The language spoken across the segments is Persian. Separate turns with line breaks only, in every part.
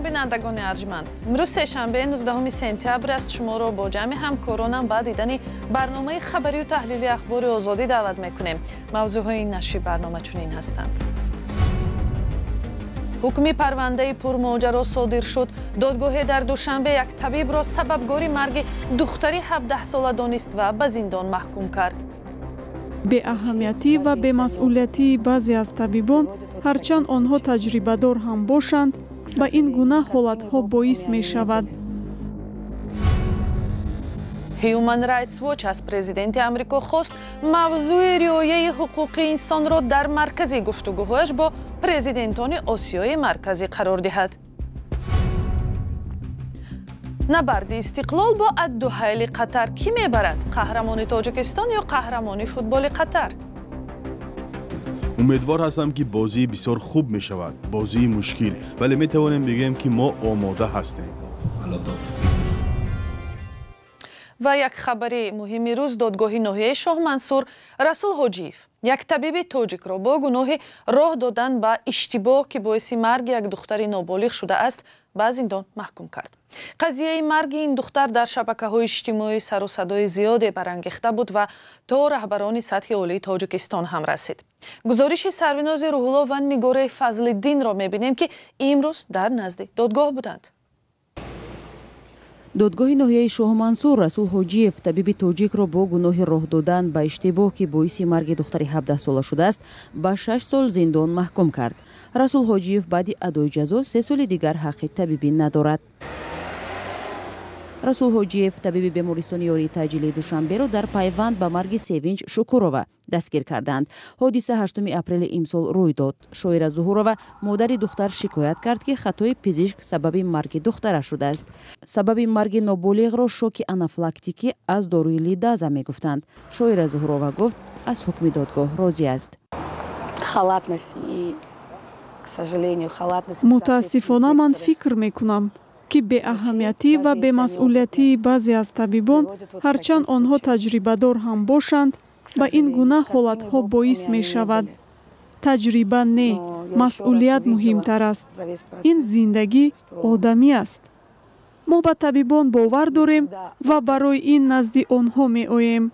بینندگان ارجمند، امروز سه‌شنبه 19 سپتامبر است. شما را با جمع همکارانم بعد دیدن برنامه خبری و تحلیلی اخبار آزادی دعوت میکنیم. موضوعهای این نشر برنامه چنین هستند: حکم پرونده پرماجرا صادر شد. دادگاه در دوشنبه یک طبیب را سببگار مرگ دختری 17 ساله دانست و به زندان محکوم کرد.
به اهمیتی و به مسئولیتی بعضی از طبیبان، هرچند آنها تجربه‌دار هم باشند، به این گونه حالتها باعث می شود.
Human Rights Watch از پرزیدنت آمریکا خواست موضوع رعایت حقوق انسان را در مرکز گفتگوهایش با پرزیدنتان آسیای مرکزی قرار دهد. نبرد استقلال با الدحیل قطر کی میبرد؟ قهرمان تاجیکستان یا قهرمان فوتبال قطر؟
امیدوار هستم که بازی بسیار خوب می شود. بازی مشکل، ولی می توانیم بگیم که ما آماده هستیم.
و یک خبر مهم روز، دادگاه ناحیه شاه منصور رسول حاجیف یک طبیب تاجیک را با گناه راه دادن به اشتباه که باعث مرگ یک دختر نابالغ شده است به زندان محکوم کرد. قضیه مرگ این دختر در شبکه‌های اجتماعی سر و صدای زیادی برانگیخته بود و تا رهبران سطح عالی تاجیکستان هم رسید. گزارش سروناز روح‌الله و نگاره فضل‌الدین را می‌بینیم که امروز در نزد دادگاه بودند.
دادگاه ناحیه شاه منصور رسول حاجیف طبیب تاجیک را با گناه راه دادن به اشتباه که باعث مرگ دختری 17 ساله شده است به 6 سال زندان محکوم کرد. رسول حاجیف بعد ادای جزا 3 سال دیگر حق طبیبی ندارد. رسول حاجیف طبیب بیمارستان یاری تاجیلی دوشنبه را در پیوند به مرگ سیوینج شکورова دستگیر کردند. حادثه 8 اپریل امسال روی داد. شویرا زهورova مادر دختر شکایت کرد که خطای پزشک سبب مرگ دخترش شده است. سبب مرگ نابالغ را شوک آنافیلاکتیکی از داروی لیدازا میگفتند. شویرا زهورova گفت از حکم دادگاه راضی است.
متاسفانه من فکر میکنم که به اهمیتی و به مسئولیتی بعضی از طبیبان، هرچند آنها تجربه دار هم باشند، به این گونه حالتها باعث می شود. تجربه نه، مسئولیت مهمتر است. این زندگی آدمی است. ما به طبیبان باور داریم و برای این نزد آنها می آییم.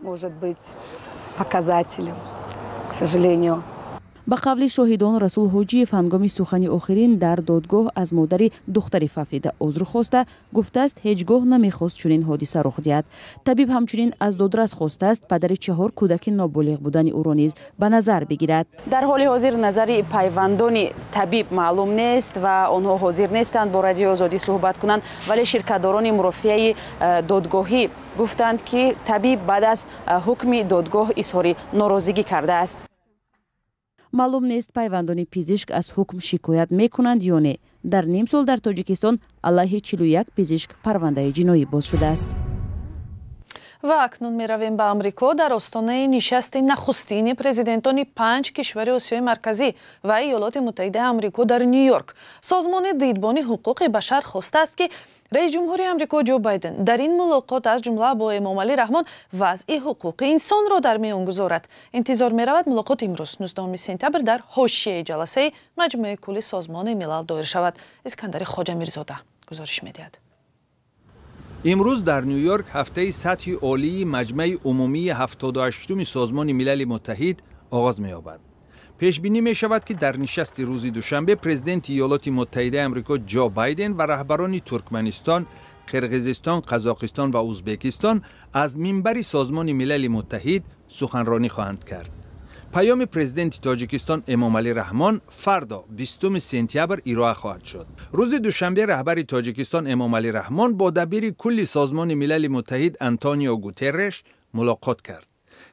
با قول شاهدان رسول حاجیف هنگام سخن آخرین در دادگاه از مادر دختری ففیده عذر خواسته گفته است هیچگاه نمیخواست چنین حادثه رخ دهد. طبیب همچنین از دادرس خواسته است پدر 4 کودک نابالغ بودن او را نیز به نظر بگیرد.
در حال حاضر نظر پیوندان طبیب معلوم نیست و آنها حاضر نیستند با رادیو آزادی صحبت کنند، ولی شرکتداران مرافعه دادگاهی گفتند که طبیب بعد از حکم دادگاه اظهار ناراضگی کرده است.
معلوم نیست پیوندان پزشک از حکم شکایت میکنند یا نه. در نیم سال در تاجیکستان علیه 41 پزشک پرونده جنایی باز شده است.
و اکنون می رویم به آمریکا. در آستانه نشست نخستین پرزیدنتان 5 کشور آسیای مرکزی و ایالات متحده آمریکا در نیویورک، سازمان دیدبان حقوق بشر خواسته است که رئیس جمهور آمریکا جو بایدن در این ملاقات از جمله با امام علی رحمان وضع حقوق انسان را در میان گذارد. انتظار می رود ملاقات امروز 19 سپتامبر در حاشیه جلسه مجمع کل سازمان ملل دایر شود. اسکندر خواجه میرزاده گزارش می‌دهد.
امروز در نیویورک هفته سطح عالی مجمع عمومی 78 سازمان ملل متحد آغاز می‌یابد. پیش بینی می شود که در نشست روز دوشنبه پرزیدنت ایالات متحده آمریکا جو بایدن و رهبران ترکمنستان، قرقیزستان، قزاقستان و ازبکستان از منبر سازمان ملل متحد سخنرانی خواهند کرد. پیام پرزیدنت تاجیکستان امام علی رحمان فردا 20 سپتامبر ارائه خواهد شد. روز دوشنبه رهبر تاجیکستان امام علی رحمان با دبیر کل سازمان ملل متحد آنتونیو گوترش ملاقات کرد.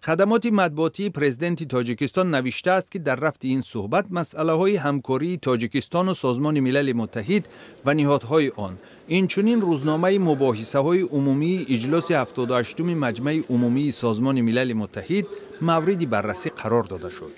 خدمات مطبوعاتی پرزیدنت تاجیکستان نوشته است که در رفت این صحبت مسئله های همکاری تاجیکستان و سازمان ملل متحد و نهادهای آن، اینچنین روزنامه مباحثه های عمومی اجلاس 78 مجمع عمومی سازمان ملل متحد مورد بررسی قرار داده شد.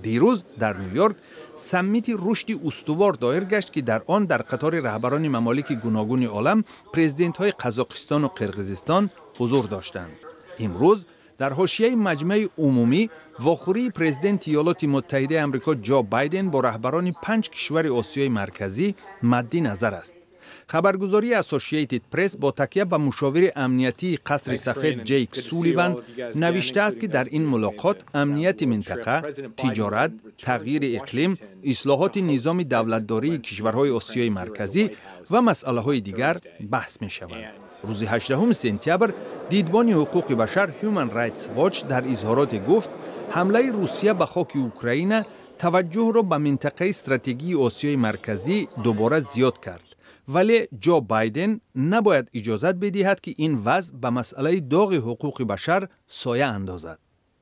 دیروز در نیویورک سمیت رشد استوار دایر گشت که در آن در قطار رهبران ممالک گوناگون عالم پرزیدنت های قزاقستان و قرقیزستان حضور داشتند. امروز در حاشیه مجمع عمومی واخوری پرزیدنت ایالات متحده آمریکا جو بایدن با رهبران 5 کشور آسیای مرکزی مد نظر است. خبرگزاری اسوسییتد پرس با تکیه به مشاور امنیتی قصر سفید جیک سولیوان نوشته است که در این ملاقات امنیت منطقه، تجارت، تغییر اقلیم، اصلاحات نظام دولتداری کشورهای آسیای مرکزی و مسائل‌های دیگر بحث می‌شوند. روز 18 سپتامبر دیدبان حقوق بشر هیومن رایتس واچ در اظهارات گفت حمله روسیه به خاک اوکراین توجه را به منطقه استراتژی آسیای مرکزی دوباره زیاد کرد. ولی جو بایدن نباید اجازت بدهد که این وضع به مسئله داغ حقوق بشر سایه اندازد.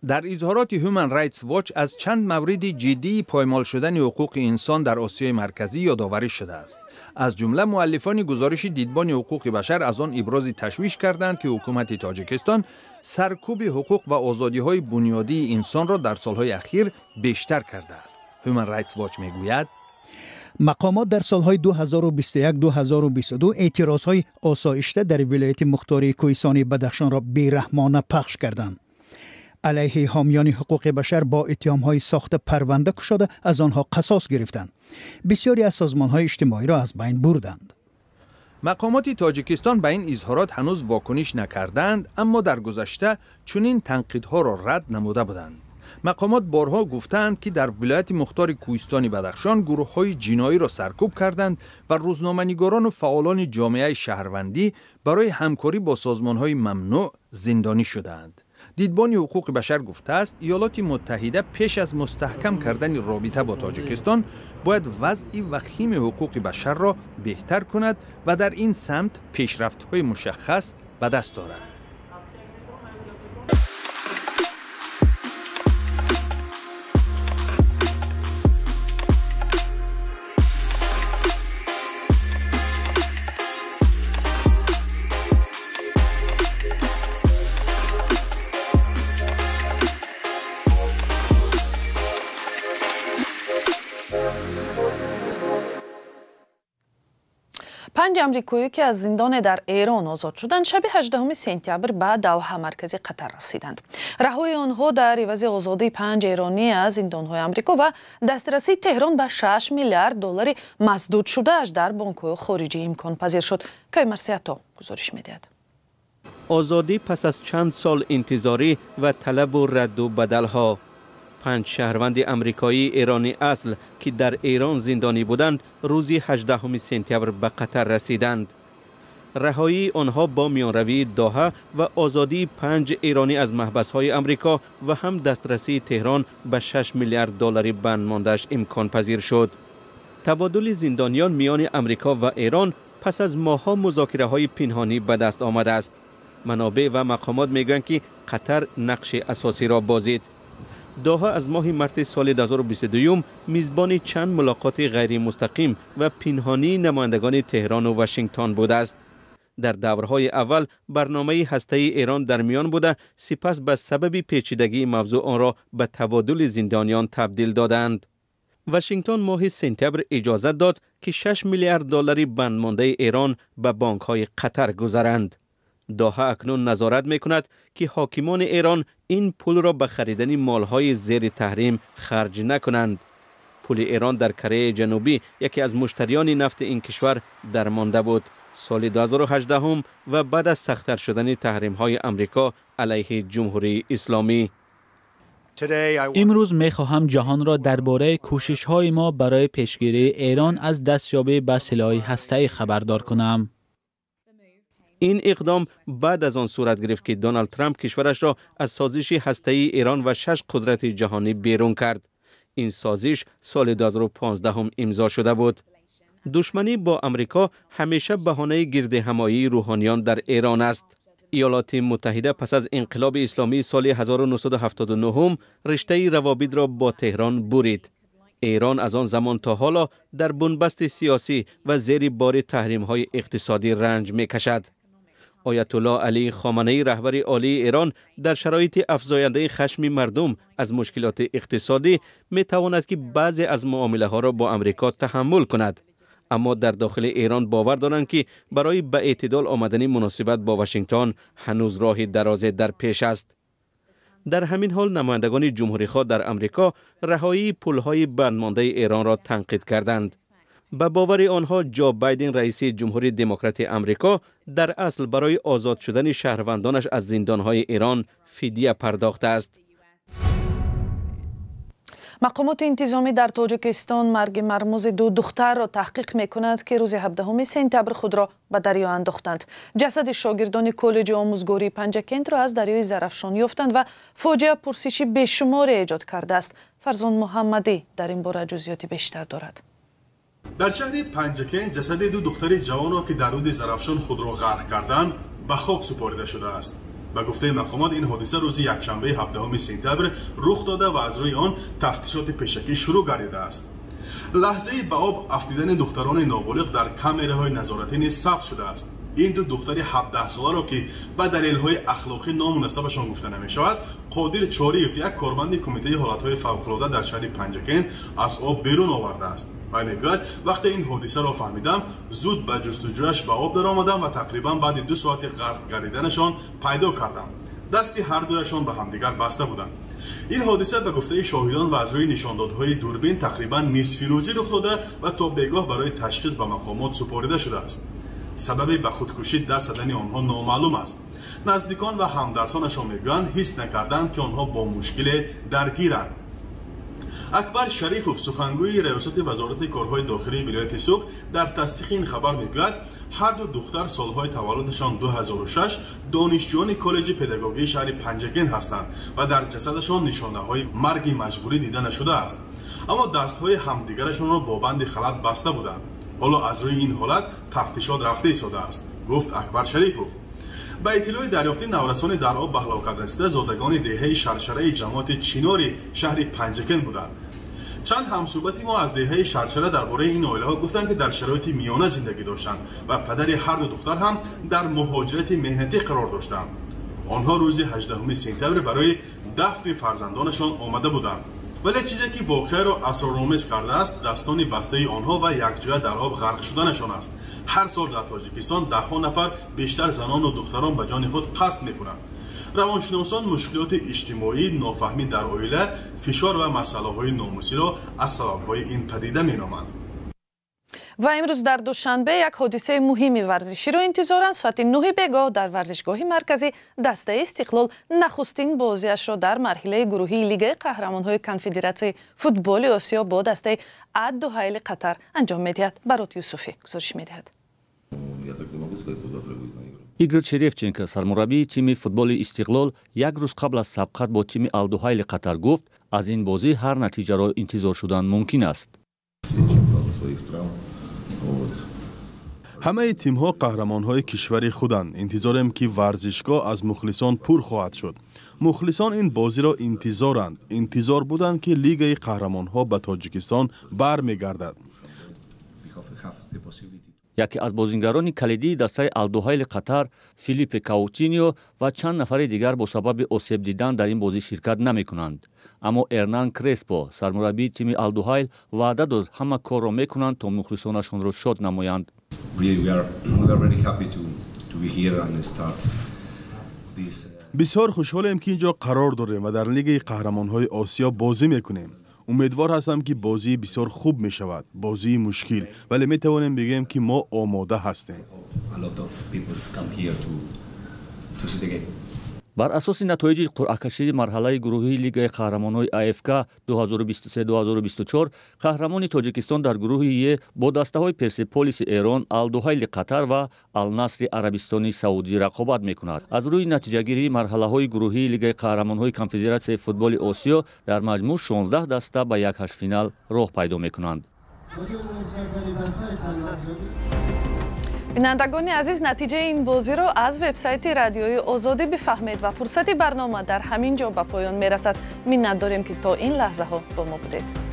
در اظهارات هیومن رایتس واچ از چند مورد جدی پایمال شدن حقوق انسان در آسیای مرکزی یادآوری شده است. از جمله مؤلفان گزارش دیدبان حقوق بشر از آن ابراز تشویش کردند که حکومت تاجیکستان سرکوب حقوق و آزادی‌های بنیادی انسان را در سالهای اخیر بیشتر کرده است. هیومن رایتس واچ میگوید
مقامات در سالهای 2021-2022 اعتراضهای آسایشته در ولایت مختار کوهستان بدخشان را بیرحمانه پخش کردند. علیه حامیان حقوق بشر با اتهام‌های ساخت پرونده گشوده از آنها قصاص گرفتند. بسیاری از سازمان‌های اجتماعی را از بین بردند.
مقامات تاجیکستان به این اظهارات هنوز واکنش نکردند، اما در گذشته چنین تنقیدها را رد نموده بودند. مقامات بارها گفتند که در ولایت مختار کوهستان بدخشان گروه‌های جنایی را سرکوب کردند و روزنامه‌نگاران و فعالان جامعه شهروندی برای همکاری با سازمان‌های ممنوع زندانی شدند. دیدبان حقوق بشر گفته است ایالات متحده پیش از مستحکم کردن رابطه با تاجیکستان باید وضع وخیم حقوق بشر را بهتر کند و در این سمت پیشرفت‌های مشخص به دست آورد.
پنج امریکایی که از زندان در ایران آزاد شدند شب 18 سپتامبر به دوحه مرکز قطر رسیدند. رهایی آنها در عوض آزادی 5 ایرانی از زندان‌های آمریکا و دسترسی تهران به 6 میلیارد دلار مسدود شده‌اش در بانک‌های خارجی امکان پذیر شد. که مرسیاتا گزارش می‌دهد.
آزادی پس از چند سال انتظاری و طلب و رد و بدل‌ها. 5 شهروند امریکایی ایرانی اصل که در ایران زندانی بودند روز 18 سپتامبر به قطر رسیدند. رهایی آنها با میانروی دوحه و آزادی 5 ایرانی از محبس‌های امریکا و هم دسترسی تهران به 6 میلیارد دلار بند مانده‌اش امکان پذیر شد. تبادل زندانیان میان امریکا و ایران پس از ماه‌ها مذاکره‌های پنهانی به دست آمده است. منابع و مقامات میگویند که قطر نقش اساسی را بازید. دوحه از ماه مارس سال 2022 میزبان چند ملاقات غیر مستقیم و پنهانی نمایندگان تهران و واشنگتن بوده است. در دورهای اول برنامه هسته‌ای ایران در میان بوده، سپس به سبب پیچیدگی موضوع آن را به تبادل زندانیان تبدیل دادند. واشنگتن ماه سپتامبر اجازه داد که 6 میلیارد دلار بند مانده ایران به بانک‌های قطر گذرند. دوحه اکنون نظارت می‌کند که حاکمان ایران این پول را به خریدن مال‌های زیر تحریم خرج نکنند. پول ایران در کره جنوبی یکی از مشتریان نفت این کشور درمانده بود. سال 2018 و بعد از سخت‌تر شدن تحریم‌های امریکا علیه جمهوری اسلامی.
امروز می‌خواهم جهان را درباره کوشش‌های ما برای پیشگیری ایران از دستیابی به سلاح هسته‌ای خبردار کنم.
این اقدام بعد از آن صورت گرفت که دونالد ترامپ کشورش را از سازش هسته‌ای ایران و 6 قدرت جهانی بیرون کرد. این سازش سال 2015 امضا شده بود. دشمنی با امریکا همیشه بهانه گردهمایی روحانیان در ایران است. ایالات متحده پس از انقلاب اسلامی سال 1979 رشته روابط را با تهران برید. ایران از آن زمان تا حالا در بنبست سیاسی و زیر بار تحریم‌های اقتصادی رنج می‌کشد. آیت الله علی خامنه‌ای رهبر عالی ایران در شرایط افزاینده خشم مردم از مشکلات اقتصادی می‌تواند که بعضی از معامله‌ها را با امریکا تحمل کند، اما در داخل ایران باور دارند که برای به اعتدال آمدن مناسبت با واشنگتن هنوز راه درازی در پیش است. در همین حال نمایندگان جمهوری خواه در امریکا رهایی پول‌های بند مانده ایران را تنقید کردند. به باور آنها جو بایدن رئیس جمهوری دموکرات امریکا در اصل برای آزاد شدن شهروندانش از زندانهای ایران فدیه پرداخته است.
مقامات انتظامی در تاجیکستان مرگ مرموز 2 دختر را تحقیق می‌کند که روز 17 سپتامبر خود را به دریا انداختند. جسد شاگردان کالج آموزگاری پنجکند را از دریای زرافشان یافتند و فاجعه پرسشی بیشمار ایجاد کرده است. فرزان محمدی در این باره جزئیات بیشتر دارد.
در شهر پنجکند جسد 2 دختر جوان را که در رود زرافشان خود را غرق کردند به خاک سپرده شده است. به گفته مقامات این حادثه روز یکشنبه 17 سپتامبر رخ داده و از روی آن تفتیشات پیشکی شروع گردیده است. لحظه به آب افتیدن دختران نابالغ در کامراهای نظارتی نیز ثبت شده است. این 2 دختر 17 ساله را که به دلایل اخلاقی نامناسبشان گفته نمی شود، قادر چاریف یک کارمند کمیته حالتهای فوق‌العاده در شهر پنجکند از آب بیرون آورده است. و میگوید وقتی این حادثه را فهمیدم زود به جستجویش به آب درآمدم و تقریبا بعد 2 ساعت غرق گردیدنشان پیدا کردم. دستی هر دویشان به همدیگر بسته بودند. این حادثه به گفته شاهدان و از روی نشاندادهای دوربین تقریبا نصف روزی رخ داده و تا بیگاه برای تشخیص به مقامات سپرده شده است. سبب به خودکشی دست زدن آنها نامعلوم است. نزدیکان و همدرسانشان میگویند حس نکردند که آنها با مشکل درگیرند. اکبر شریفوف سخنگوی ریاست وزارت کارهای داخلی ولایت سوق در تصدیق این خبر میگوید هر 2 دختر سالهای تولدشان 2006 دانشجویان کالج پداگوژی شهر پنجکند هستند و در جسدشان نشانه‌های مرگ مجبوری دیده نشده است، اما دستهای همدیگرشان را با بند خلط بسته بودند. حالا از روی این حالت تفتیشات رفته ایستاده است، گفت اکبر شریفوف. با اطلاع دریافتی نورسان در آب به هلاکت رسیده زادگان دهه شرشره جماعت چیناری شهر پنجکند بودند. چند همصحبت ما از دهه شرشره درباره این عائله‌ها گفتند که در شرایط میانه زندگی داشتند و پدر هر 2 دختر هم در مهاجرت مهنتی قرار داشتند. آنها روز 18 سپتامبر برای دفن فرزندانشان آمده بودند. ولی چیزی که واقعه را اسرارآمیز کرده است دستان بسته آنها و یکجا در آب غرق شدنشان است. هر سال در تاجیکستان 10 نفر بیشتر زنان و دختران به جان خود قصد می‌کنند. روانشناسان مشکلات اجتماعی، نافهمی در عائله، فشار و مسائل ناموسی را از سبب‌های این پدیده می‌نامند.
و امروز در دوشنبه یک حادثه مهمی ورزشی را انتظارند. ساعت 9 بیگاه در ورزشگاه مرکزی دسته استقلال نخستین بازیش را در مرحله گروهی لیگ قهرمان‌های کنفدراسیون فوتبال آسیا با دسته الدوحیل قطر انجام می‌دهد. برات یوسفی گزارش می‌دهد.
ایگور چریفچенکو سرمربی تیم فوتبال استقلال یک روز قبل از سبقت با تیم الدوحیل قطر گفت از این بازی هر نتیجه را انتظار شدن ممکن است.
همه تیم‌ها قهرمان‌های کشور خودند. انتظارم که ورزشگاه از مخلصان پر خواهد شد. مخلصان این بازی را انتظار بودند که لیگ قهرمان‌ها به تاجیکستان برمیگردد.
یکی از بازیگران کلیدی دسته الدوحیل قطر فیلیپ کاوتینیو و چند نفر دیگر با سبب آسیب دیدن در این بازی شرکت نمی‌کنند. اما ارنان کرسپو سرمربی تیم الدوحیل وعده داد همه کار را می‌کنند تا مخلصانشان را شاد نمایند.
بسیار خوشحالیم که اینجا قرار داریم و در لیگ قهرمان‌های آسیا بازی می‌کنیم. امیدوار هستم که بازی بسیار خوب می شود. بازی مشکل، ولی می توانیم بگیم که ما آماده هستیم.
بر اساس نتایج قرعه‌کشی مرحله گروهی لیگ قهرمانان AFK 2023-2024 قهرمان تاجیکستان در گروه ی با دسته‌های پرسپولیس ایران، الدوحیل قطر و النصر عربستانی سعودی رقابت می‌کند. از روی نتیجه‌گیری مرحله‌های گروهی لیگ قهرمانان کنفدراسیون فوتبال آسیا در مجموع 16 دسته به یک هشت فینال راه پیدا می‌کنند.
بینندگان عزیز، نتیجه این بازی را از وبسایت رادیوی آزادی بفهمید و فرصت برنامه در همین جا به پایان میرسد. منت داریم که تا این لحظه ها با ما بودید.